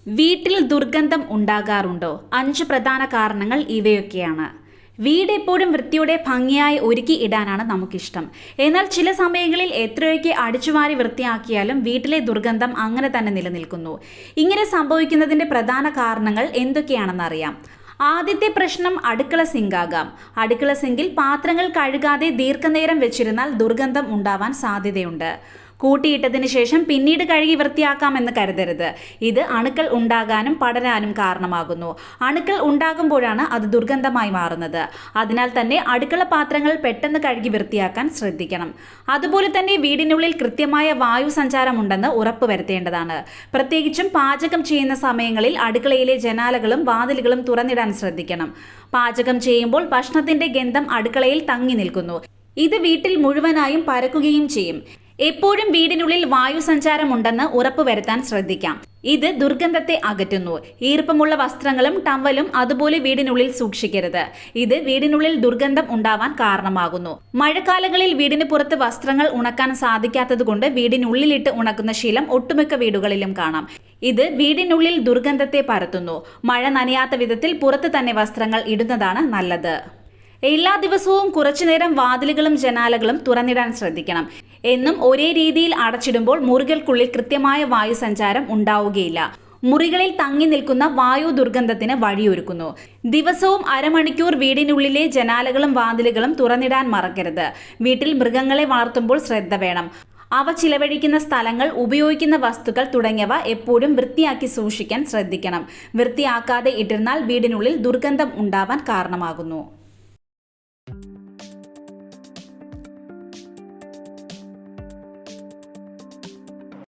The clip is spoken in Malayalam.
വീട്ടിൽ ദുർഗന്ധം ഉണ്ടാകാറുണ്ടോ? 5 പ്രധാന കാരണങ്ങൾ ഇവയൊക്കെയാണ്. വീട് എപ്പോഴും വൃത്തിയോടെ ഭംഗിയായി ഒരുക്കി ഇടാനാണ് നമുക്കിഷ്ടം. എന്നാൽ ചില സമയങ്ങളിൽ എത്രയൊക്കെ അടിച്ചുവാരി വൃത്തിയാക്കിയാലും വീട്ടിലെ ദുർഗന്ധം അങ്ങനെ തന്നെ നിലനിൽക്കുന്നു. ഇങ്ങനെ സംഭവിക്കുന്നതിന്റെ പ്രധാന കാരണങ്ങൾ എന്തൊക്കെയാണെന്നറിയാം. ആദ്യത്തെ പ്രശ്നം അടുക്കള സിങ്കാകാം. അടുക്കള സിങ്കിൽ പാത്രങ്ങൾ കഴുകാതെ ദീർഘനേരം വെച്ചിരുന്നാൽ ദുർഗന്ധം ഉണ്ടാവാൻ സാധ്യതയുണ്ട്. കൂട്ടിയിട്ടതിന് ശേഷം പിന്നീട് കഴുകി വൃത്തിയാക്കാമെന്ന് കരുതരുത്. ഇത് അണുക്കൾ ഉണ്ടാകാനും പടരാനും കാരണമാകുന്നു. അണുക്കൾ ഉണ്ടാകുമ്പോഴാണ് അത് ദുർഗന്ധമായി മാറുന്നത്. അതിനാൽ തന്നെ അടുക്കള പാത്രങ്ങൾ പെട്ടെന്ന് കഴുകി വൃത്തിയാക്കാൻ ശ്രദ്ധിക്കണം. അതുപോലെ തന്നെ വീടിനുള്ളിൽ കൃത്യമായ വായു സഞ്ചാരമുണ്ടെന്ന് ഉറപ്പുവരുത്തേണ്ടതാണ്. പ്രത്യേകിച്ചും പാചകം ചെയ്യുന്ന സമയങ്ങളിൽ അടുക്കളയിലെ ജനാലകളും വാതിലുകളും തുറന്നിടാൻ ശ്രദ്ധിക്കണം. പാചകം ചെയ്യുമ്പോൾ ഭക്ഷണത്തിന്റെ ഗന്ധം അടുക്കളയിൽ തങ്ങി നിൽക്കുന്നു. ഇത് വീട്ടിൽ മുഴുവനായും പരക്കുകയും ചെയ്യും. എപ്പോഴും വീടിനുള്ളിൽ വായു സഞ്ചാരമുണ്ടെന്ന് ഉറപ്പുവരുത്താൻ ശ്രദ്ധിക്കാം. ഇത് ദുർഗന്ധത്തെ അകറ്റുന്നു. ഈർപ്പമുള്ള വസ്ത്രങ്ങളും ടവലും അതുപോലെ വീടിനുള്ളിൽ സൂക്ഷിക്കരുത്. ഇത് വീടിനുള്ളിൽ ദുർഗന്ധം ഉണ്ടാവാൻ കാരണമാകുന്നു. മഴക്കാലങ്ങളിൽ വീടിന് പുറത്ത് വസ്ത്രങ്ങൾ ഉണക്കാൻ സാധിക്കാത്തതുകൊണ്ട് വീടിനുള്ളിലിട്ട് ഉണക്കുന്ന ശീലം ഒട്ടുമിക്ക വീടുകളിലും കാണാം. ഇത് വീടിനുള്ളിൽ ദുർഗന്ധത്തെ പരത്തുന്നു. മഴ നനയാത്ത വിധത്തിൽ പുറത്ത് തന്നെ വസ്ത്രങ്ങൾ ഇടുന്നതാണ് നല്ലത്. എല്ലാ ദിവസവും കുറച്ചുനേരം വാതിലുകളും ജനാലകളും തുറന്നിടാൻ ശ്രദ്ധിക്കണം. എന്നും ഒരേ രീതിയിൽ അടച്ചിടുമ്പോൾ മുറികൾക്കുള്ളിൽ കൃത്യമായ വായു സഞ്ചാരം ഉണ്ടാവുകയില്ല. മുറികളിൽ തങ്ങി നിൽക്കുന്ന വായു ദുർഗന്ധത്തിന് വഴിയൊരുക്കുന്നു. ദിവസവും അരമണിക്കൂർ വീടിനുള്ളിലെ ജനാലകളും വാതിലുകളും തുറന്നിടാൻ മറക്കരുത്. വീട്ടിൽ മൃഗങ്ങളെ വളർത്തുമ്പോൾ ശ്രദ്ധ വേണം. അവ ചിലവഴിക്കുന്ന സ്ഥലങ്ങൾ, ഉപയോഗിക്കുന്ന വസ്തുക്കൾ തുടങ്ങിയവ എപ്പോഴും വൃത്തിയാക്കി സൂക്ഷിക്കാൻ ശ്രദ്ധിക്കണം. വൃത്തിയാക്കാതെ ഇട്ടിരുന്നാൽ വീടിനുള്ളിൽ ദുർഗന്ധം ഉണ്ടാവാൻ കാരണമാകുന്നു.